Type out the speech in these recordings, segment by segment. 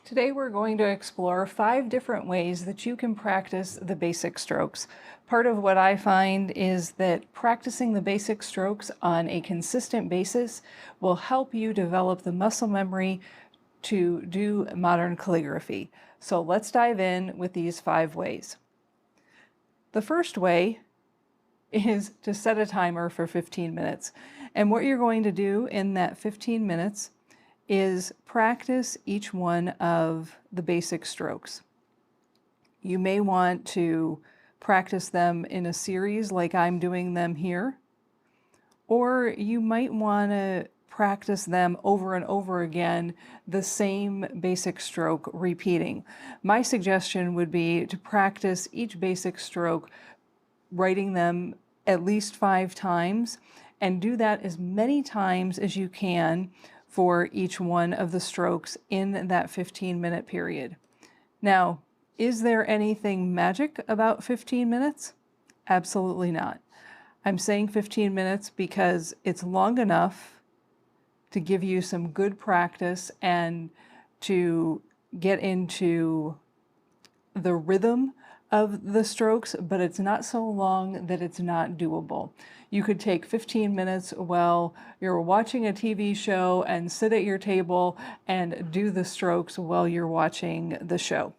Today we're going to explore 5 different ways that you can practice the basic strokes. Part of what I find is that practicing the basic strokes on a consistent basis will help you develop the muscle memory to do modern calligraphy. So let's dive in with these 5 ways. The first way is to set a timer for 15 minutes. And what you're going to do in that 15 minutes is practice each one of the basic strokes. You may want to practice them in a series like I'm doing them here, or you might want to practice them over and over again, the same basic stroke repeating. My suggestion would be to practice each basic stroke, writing them at least 5 times, and do that as many times as you can for each one of the strokes in that 15-minute period. Now, is there anything magic about 15 minutes? Absolutely not. I'm saying 15 minutes because it's long enough to give you some good practice and to get into the rhythm of the strokes, but it's not so long that it's not doable. You could take 15 minutes while you're watching a TV show and sit at your table and do the strokes while you're watching the show.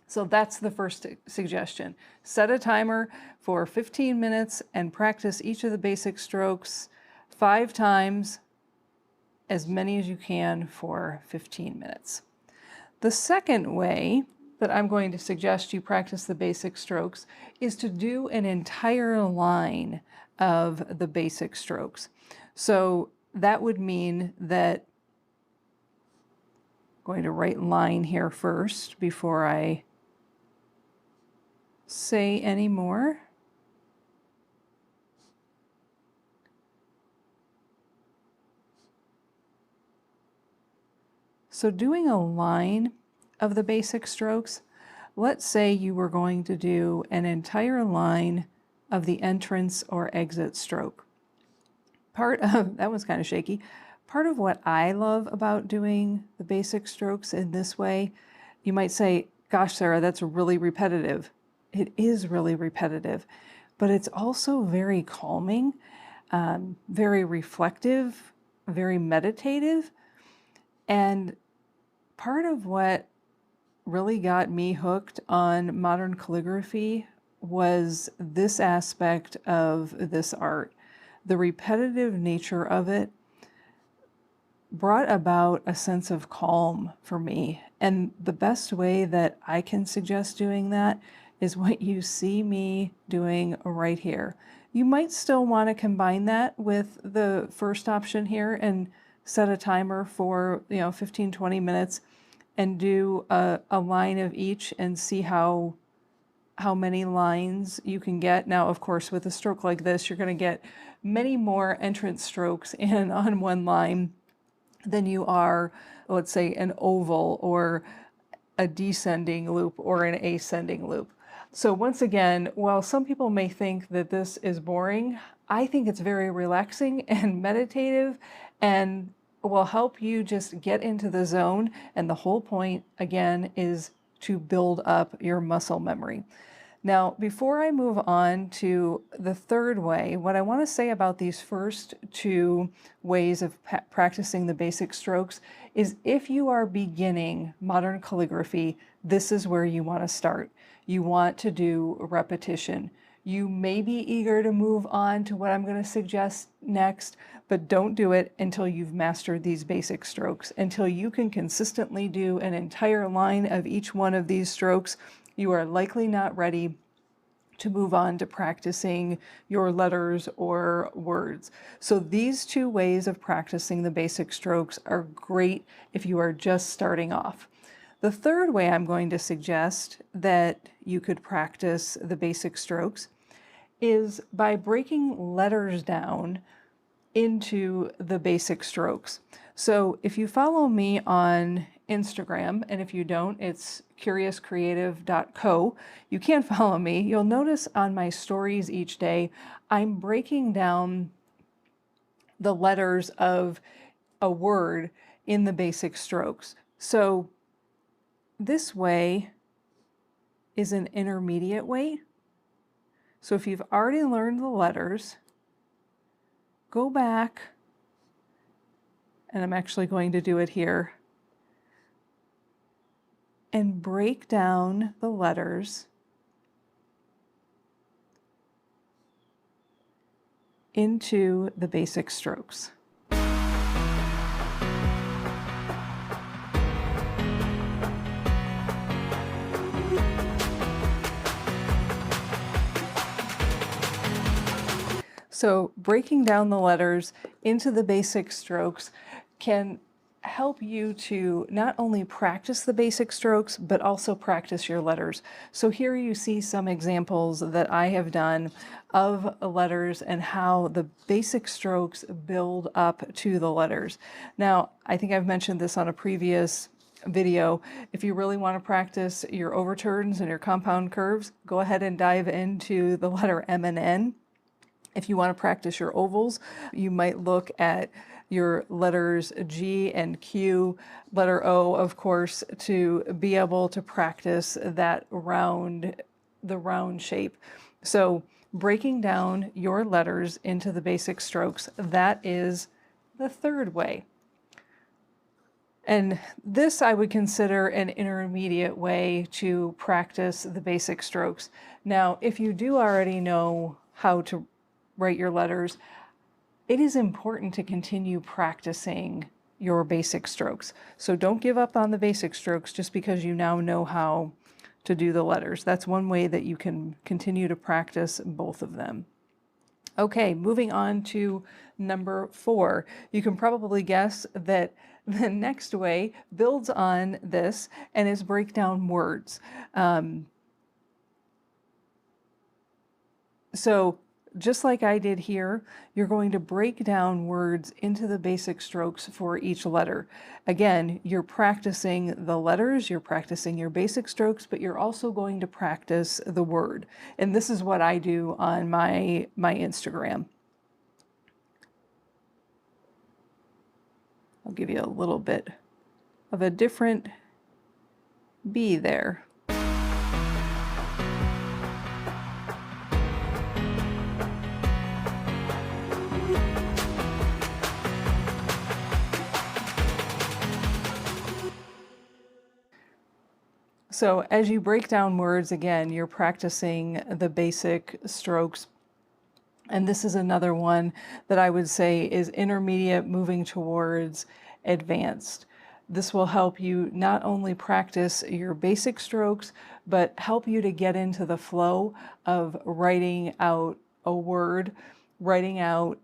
So that's the first suggestion. Set a timer for 15 minutes and practice each of the basic strokes 5 times, as many as you can for 15 minutes. The second way that I'm going to suggest you practice the basic strokes is to do an entire line of the basic strokes. So that would mean that I'm going to write line here first before I say any more. So doing a line of the basic strokes, let's say you were going to do an entire line of the entrance or exit stroke. That was kind of shaky. Part of what I love about doing the basic strokes in this way, you might say, gosh, Sarah, that's really repetitive. It is really repetitive, but it's also very calming, very reflective, very meditative. And part of what really got me hooked on modern calligraphy was this aspect of this art. The repetitive nature of it brought about a sense of calm for me. And the best way that I can suggest doing that is what you see me doing right here. You might still want to combine that with the first option here and set a timer for 15-20 minutes and do a line of each and see how many lines you can get. Now, of course, with a stroke like this, you're going to get many more entrance strokes in on one line than you are, let's say, an oval or a descending loop or an ascending loop. So once again, while some people may think that this is boring, I think it's very relaxing and meditative and will help you just get into the zone. And the whole point, again, is to build up your muscle memory. Now, before I move on to the third way, what I want to say about these first 2 ways of practicing the basic strokes is if you are beginning modern calligraphy, this is where you want to start. You want to do repetition. You may be eager to move on to what I'm going to suggest next, but don't do it until you've mastered these basic strokes. Until you can consistently do an entire line of each one of these strokes, you are likely not ready to move on to practicing your letters or words. So these 2 ways of practicing the basic strokes are great if you are just starting off. The third way I'm going to suggest that you could practice the basic strokes is by breaking letters down into the basic strokes. So if you follow me on Instagram, and if you don't, it's curiouscreative.co. You can follow me. You'll notice on my stories each day, I'm breaking down the letters of a word in the basic strokes. So this way is an intermediate way. So if you've already learned the letters, go back, and I'm actually going to do it here, and break down the letters into the basic strokes. So breaking down the letters into the basic strokes can help you to not only practice the basic strokes, but also practice your letters. So here you see some examples that I have done of letters and how the basic strokes build up to the letters. Now, I think I've mentioned this on a previous video. If you really want to practice your overturns and your compound curves, go ahead and dive into the letter M and N. If you want to practice your ovals, you might look at your letters G and Q, letter O, of course, to be able to practice that the round shape. So breaking down your letters into the basic strokes, that is the third way. And this I would consider an intermediate way to practice the basic strokes. Now, if you do already know how to write your letters, it is important to continue practicing your basic strokes. So don't give up on the basic strokes just because you now know how to do the letters. That's one way that you can continue to practice both of them. Okay, moving on to number 4. You can probably guess that the next way builds on this and is break down words. So just like I did here, you're going to break down words into the basic strokes for each letter. Again, you're practicing the letters, you're practicing your basic strokes, but you're also going to practice the word. And this is what I do on my Instagram. I'll give you a little bit of a different B there. So as you break down words, again, you're practicing the basic strokes. And this is another one that I would say is intermediate moving towards advanced. This will help you not only practice your basic strokes, but help you to get into the flow of writing out a word, writing out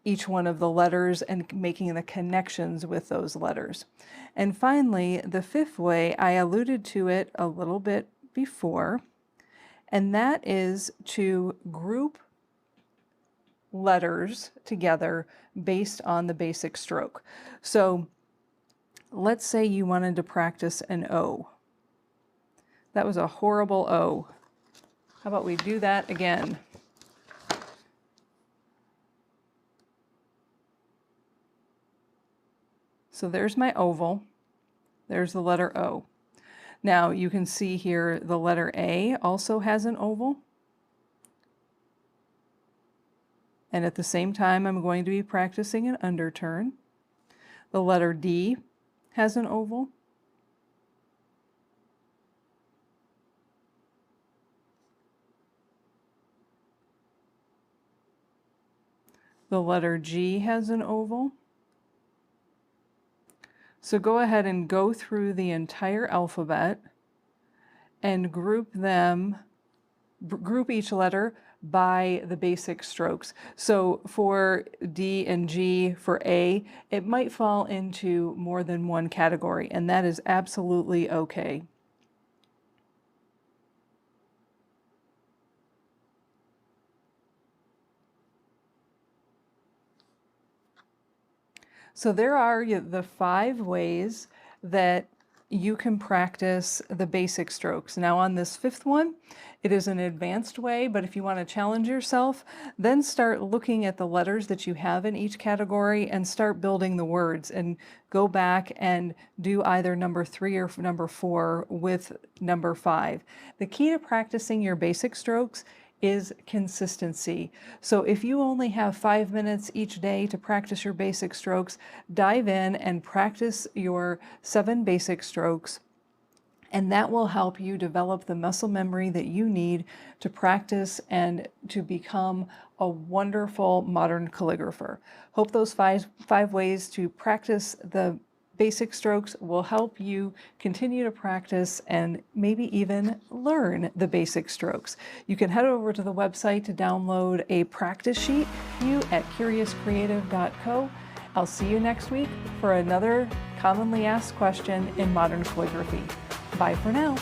each one of the letters and making the connections with those letters. And finally, the fifth way, I alluded to it a little bit before, and that is to group letters together based on the basic stroke. So let's say you wanted to practice an O. That was a horrible O. How about we do that again? So there's my oval. There's the letter O. Now you can see here the letter A also has an oval. And at the same time, I'm going to be practicing an underturn. The letter D has an oval. The letter G has an oval. So go ahead and go through the entire alphabet and group each letter by the basic strokes. So for D and G, for A, it might fall into more than one category, and that is absolutely okay. So there are the 5 ways that you can practice the basic strokes. Now on this fifth one, it is an advanced way, but if you want to challenge yourself, then start looking at the letters that you have in each category and start building the words, and go back and do either number 3 or number 4 with number 5. The key to practicing your basic strokes is consistency. So if you only have 5 minutes each day to practice your basic strokes, dive in and practice your 7 basic strokes, and that will help you develop the muscle memory that you need to practice and to become a wonderful modern calligrapher. Hope those five ways to practice the basic strokes will help you continue to practice and maybe even learn the basic strokes. You can head over to the website to download a practice sheet at curiouscreative.co. I'll see you next week for another commonly asked question in modern calligraphy. Bye for now.